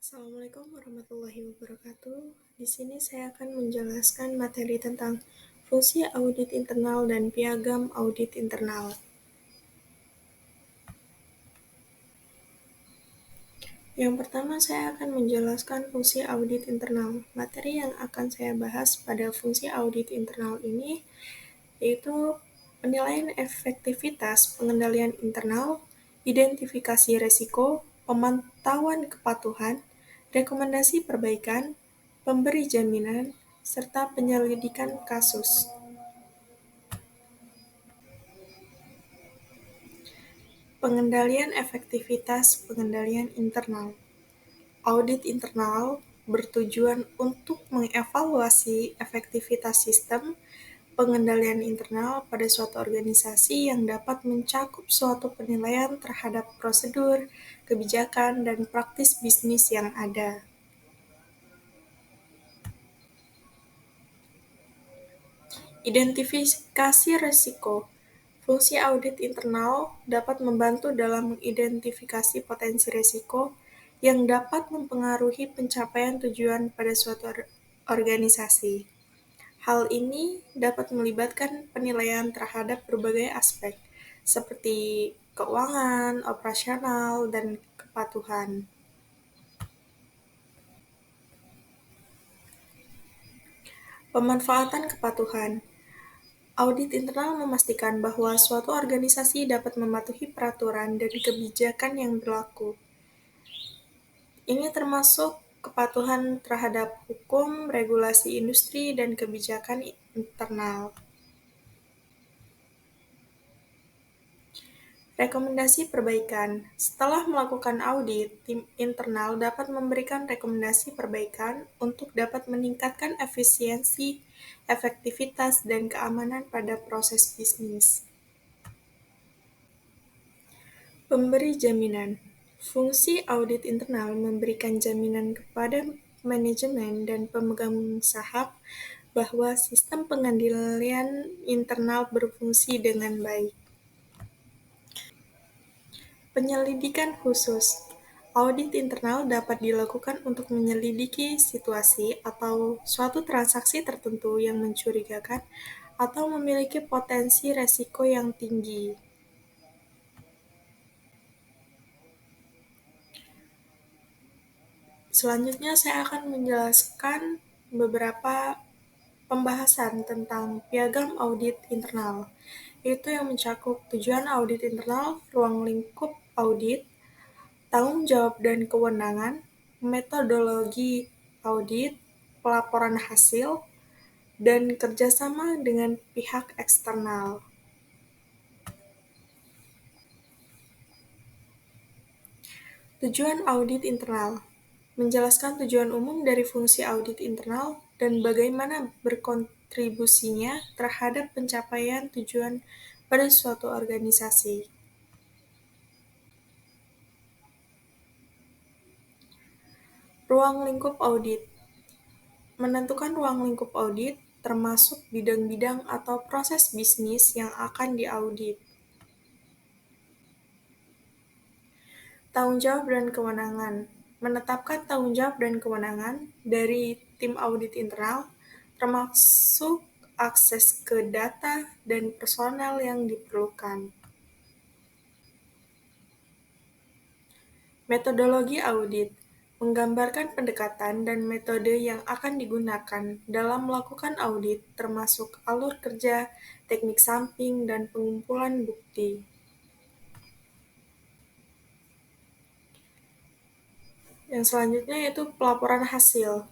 Assalamualaikum warahmatullahi wabarakatuh. Di sini saya akan menjelaskan materi tentang fungsi audit internal dan piagam audit internal. Yang pertama, saya akan menjelaskan fungsi audit internal. Materi yang akan saya bahas pada fungsi audit internal ini yaitu penilaian efektivitas pengendalian internal, identifikasi risiko, pemantauan kepatuhan, rekomendasi perbaikan, pemberi jaminan, serta penyelidikan kasus. Pengendalian efektivitas pengendalian internal. Audit internal bertujuan untuk mengevaluasi efektivitas sistem pengendalian internal pada suatu organisasi yang dapat mencakup suatu penilaian terhadap prosedur, kebijakan, dan praktis bisnis yang ada. Identifikasi risiko. Fungsi audit internal dapat membantu dalam mengidentifikasi potensi risiko yang dapat mempengaruhi pencapaian tujuan pada suatu organisasi. Hal ini dapat melibatkan penilaian terhadap berbagai aspek, seperti keuangan, operasional, dan kepatuhan. Pemanfaatan kepatuhan. Audit internal memastikan bahwa suatu organisasi dapat mematuhi peraturan dan kebijakan yang berlaku. Ini termasuk kepatuhan terhadap hukum, regulasi industri, dan kebijakan internal. Rekomendasi perbaikan. Setelah melakukan audit, tim internal dapat memberikan rekomendasi perbaikan untuk dapat meningkatkan efisiensi, efektivitas, dan keamanan pada proses bisnis. Pemberi jaminan. Fungsi audit internal memberikan jaminan kepada manajemen dan pemegang saham bahwa sistem pengendalian internal berfungsi dengan baik. Penyelidikan khusus. Audit internal dapat dilakukan untuk menyelidiki situasi atau suatu transaksi tertentu yang mencurigakan atau memiliki potensi resiko yang tinggi. Selanjutnya saya akan menjelaskan beberapa pembahasan tentang piagam audit internal, yaitu yang mencakup tujuan audit internal, ruang lingkup audit, tanggung jawab dan kewenangan, metodologi audit, pelaporan hasil, dan kerjasama dengan pihak eksternal. Tujuan audit internal. Menjelaskan tujuan umum dari fungsi audit internal dan bagaimana berkontribusinya terhadap pencapaian tujuan pada suatu organisasi. Ruang lingkup audit. Menentukan ruang lingkup audit termasuk bidang-bidang atau proses bisnis yang akan diaudit. Tanggung jawab dan kewenangan. Menetapkan tanggung jawab dan kewenangan dari tim audit internal, termasuk akses ke data dan personel yang diperlukan. Metodologi audit menggambarkan pendekatan dan metode yang akan digunakan dalam melakukan audit, termasuk alur kerja, teknik samping, dan pengumpulan bukti. Yang selanjutnya yaitu pelaporan hasil.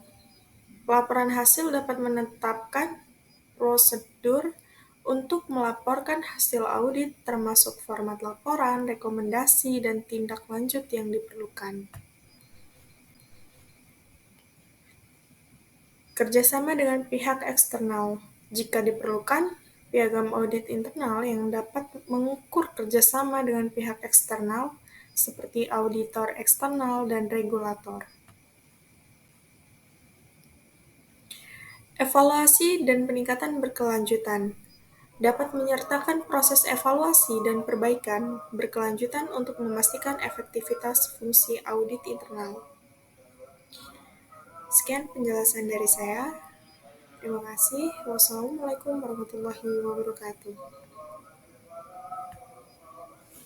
Pelaporan hasil dapat menetapkan prosedur untuk melaporkan hasil audit, termasuk format laporan, rekomendasi, dan tindak lanjut yang diperlukan. Kerjasama dengan pihak eksternal. Jika diperlukan, piagam audit internal yang dapat mengukur kerjasama dengan pihak eksternal, seperti auditor eksternal dan regulator. Evaluasi dan peningkatan berkelanjutan dapat menyertakan proses evaluasi dan perbaikan berkelanjutan untuk memastikan efektivitas fungsi audit internal. Sekian penjelasan dari saya. Terima kasih. Wassalamualaikum warahmatullahi wabarakatuh.